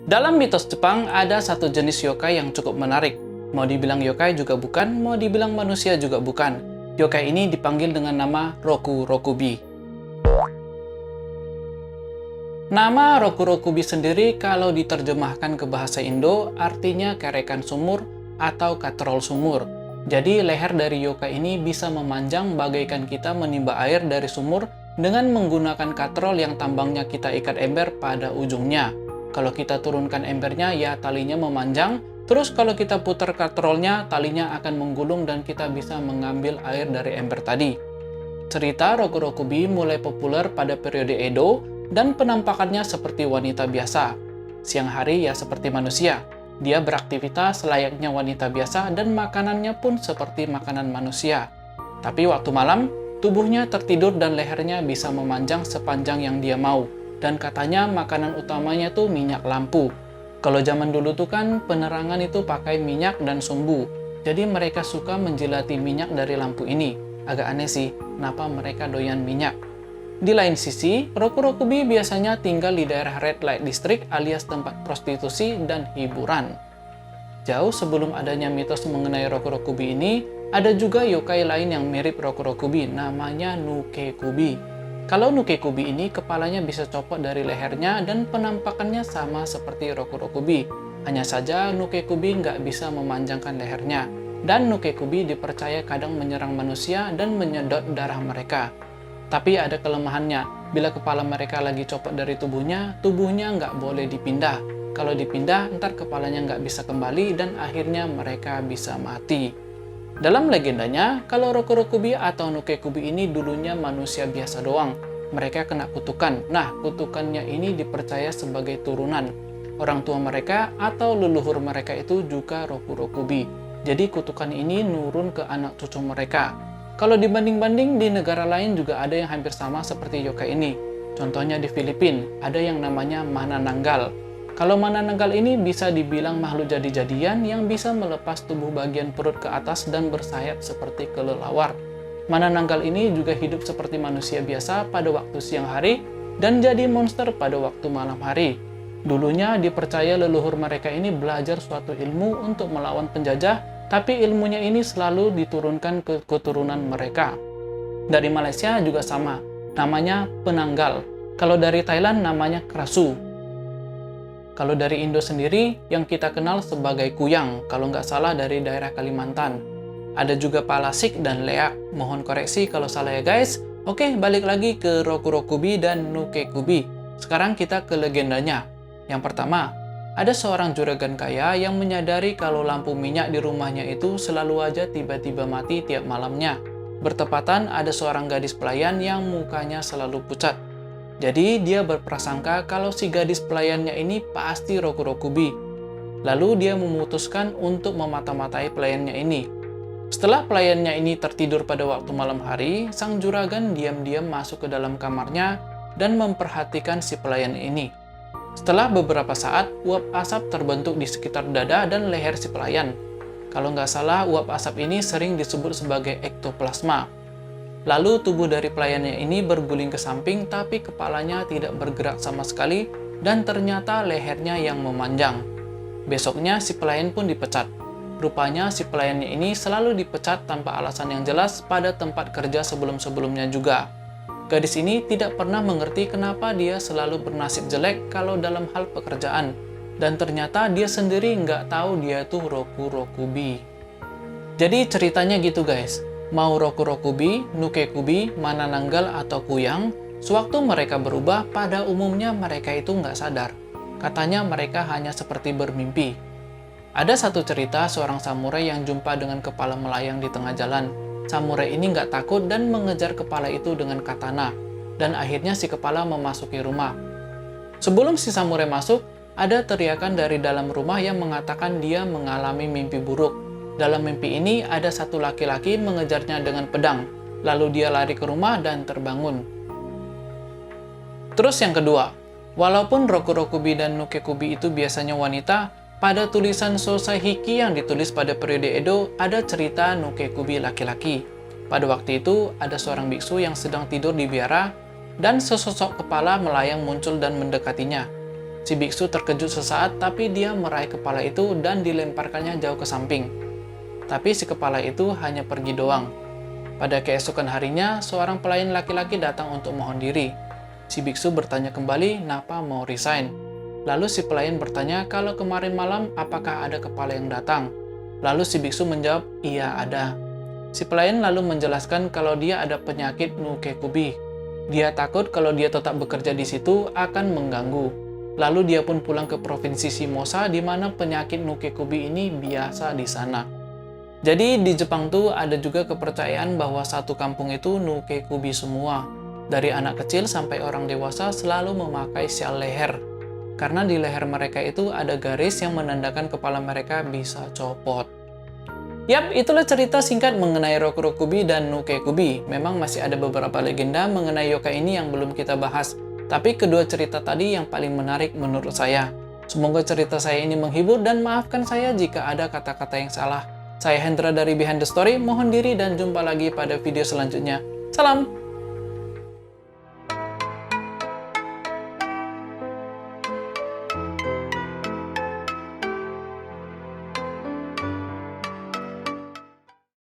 Dalam mitos Jepang, ada satu jenis yokai yang cukup menarik. Mau dibilang yokai juga bukan, mau dibilang manusia juga bukan. Yokai ini dipanggil dengan nama Roku Rokubi. Nama Roku Rokubi sendiri kalau diterjemahkan ke bahasa Indo artinya kerekan sumur atau katrol sumur. Jadi leher dari yokai ini bisa memanjang bagaikan kita menimba air dari sumur dengan menggunakan katrol yang tambangnya kita ikat ember pada ujungnya. Kalau kita turunkan embernya ya talinya memanjang, terus kalau kita putar katrolnya talinya akan menggulung dan kita bisa mengambil air dari ember tadi. Cerita Roku Rokubi mulai populer pada periode Edo dan penampakannya seperti wanita biasa. Siang hari ya seperti manusia. Dia beraktivitas layaknya wanita biasa dan makanannya pun seperti makanan manusia. Tapi waktu malam, tubuhnya tertidur dan lehernya bisa memanjang sepanjang yang dia mau. Dan katanya makanan utamanya tuh minyak lampu. Kalau zaman dulu tuh kan penerangan itu pakai minyak dan sumbu. Jadi mereka suka menjilati minyak dari lampu ini. Agak aneh sih, kenapa mereka doyan minyak. Di lain sisi, Roku Rokubi biasanya tinggal di daerah Red Light District alias tempat prostitusi dan hiburan. Jauh sebelum adanya mitos mengenai Roku Rokubi ini, ada juga yokai lain yang mirip Roku Rokubi, namanya Nukekubi. Kalau Nukekubi ini, kepalanya bisa copot dari lehernya dan penampakannya sama seperti Roku Rokubi. Hanya saja Nukekubi nggak bisa memanjangkan lehernya. Dan Nukekubi dipercaya kadang menyerang manusia dan menyedot darah mereka. Tapi ada kelemahannya, bila kepala mereka lagi copot dari tubuhnya nggak boleh dipindah. Kalau dipindah, ntar kepalanya nggak bisa kembali dan akhirnya mereka bisa mati. Dalam legendanya, kalau Roku Rokubi atau Nukekubi ini dulunya manusia biasa doang. Mereka kena kutukan. Nah, kutukannya ini dipercaya sebagai turunan. Orang tua mereka atau leluhur mereka itu juga Roku Rokubi. Jadi kutukan ini nurun ke anak cucu mereka. Kalau dibanding-banding di negara lain juga ada yang hampir sama seperti yokai ini. Contohnya di Filipina, ada yang namanya Manananggal. Kalau Manananggal ini bisa dibilang makhluk jadi-jadian yang bisa melepas tubuh bagian perut ke atas dan bersayap seperti kelelawar. Manananggal ini juga hidup seperti manusia biasa pada waktu siang hari dan jadi monster pada waktu malam hari. Dulunya dipercaya leluhur mereka ini belajar suatu ilmu untuk melawan penjajah, tapi ilmunya ini selalu diturunkan ke keturunan mereka. Dari Malaysia juga sama, namanya Penanggal. Kalau dari Thailand namanya Krasu. Kalau dari Indo sendiri, yang kita kenal sebagai Kuyang, kalau nggak salah dari daerah Kalimantan. Ada juga Palasik dan Leak, mohon koreksi kalau salah ya guys. Oke, balik lagi ke Roku Rokubi dan Nukekubi. Sekarang kita ke legendanya. Yang pertama, ada seorang juragan kaya yang menyadari kalau lampu minyak di rumahnya itu selalu aja tiba-tiba mati tiap malamnya. Bertepatan ada seorang gadis pelayan yang mukanya selalu pucat. Jadi dia berprasangka kalau si gadis pelayannya ini pasti Roku Rokubi. Lalu dia memutuskan untuk memata-matai pelayannya ini. Setelah pelayannya ini tertidur pada waktu malam hari, sang juragan diam-diam masuk ke dalam kamarnya dan memperhatikan si pelayan ini. Setelah beberapa saat, uap asap terbentuk di sekitar dada dan leher si pelayan. Kalau nggak salah, uap asap ini sering disebut sebagai ektoplasma. Lalu tubuh dari pelayannya ini berguling ke samping, tapi kepalanya tidak bergerak sama sekali, dan ternyata lehernya yang memanjang. Besoknya si pelayan pun dipecat. Rupanya si pelayannya ini selalu dipecat tanpa alasan yang jelas pada tempat kerja sebelum-sebelumnya juga. Gadis ini tidak pernah mengerti kenapa dia selalu bernasib jelek kalau dalam hal pekerjaan. Dan ternyata dia sendiri nggak tahu dia tuh Roku Rokubi. Jadi ceritanya gitu guys. Mau Roku Rokubi, Nukekubi, Manananggal atau Kuyang, sewaktu mereka berubah, pada umumnya mereka itu nggak sadar. Katanya mereka hanya seperti bermimpi. Ada satu cerita seorang samurai yang jumpa dengan kepala melayang di tengah jalan. Samurai ini nggak takut dan mengejar kepala itu dengan katana. Dan akhirnya si kepala memasuki rumah. Sebelum si samurai masuk, ada teriakan dari dalam rumah yang mengatakan dia mengalami mimpi buruk. Dalam mimpi ini ada satu laki-laki mengejarnya dengan pedang. Lalu dia lari ke rumah dan terbangun. Terus yang kedua, walaupun Roku Rokubi dan Nukekubi itu biasanya wanita, pada tulisan Sosai Hiki yang ditulis pada periode Edo, ada cerita Nukekubi laki-laki. Pada waktu itu, ada seorang biksu yang sedang tidur di biara, dan sesosok kepala melayang muncul dan mendekatinya. Si biksu terkejut sesaat, tapi dia meraih kepala itu dan dilemparkannya jauh ke samping. Tapi si kepala itu hanya pergi doang. Pada keesokan harinya, seorang pelayan laki-laki datang untuk mohon diri. Si biksu bertanya kembali, "Napa mau resign?" Lalu si pelayan bertanya kalau kemarin malam apakah ada kepala yang datang. Lalu si biksu menjawab, "Iya ada." Si pelayan lalu menjelaskan kalau dia ada penyakit Nukekubi. Dia takut kalau dia tetap bekerja di situ akan mengganggu. Lalu dia pun pulang ke provinsi Shimosa di mana penyakit Nukekubi ini biasa di sana. Jadi di Jepang tuh ada juga kepercayaan bahwa satu kampung itu Nukekubi semua. Dari anak kecil sampai orang dewasa selalu memakai syal leher. Karena di leher mereka itu ada garis yang menandakan kepala mereka bisa copot. Yap, itulah cerita singkat mengenai Rokurokubi dan Nukekubi. Memang masih ada beberapa legenda mengenai yokai ini yang belum kita bahas. Tapi kedua cerita tadi yang paling menarik menurut saya. Semoga cerita saya ini menghibur dan maafkan saya jika ada kata-kata yang salah. Saya Hendra dari Behind the Story, mohon diri dan jumpa lagi pada video selanjutnya. Salam!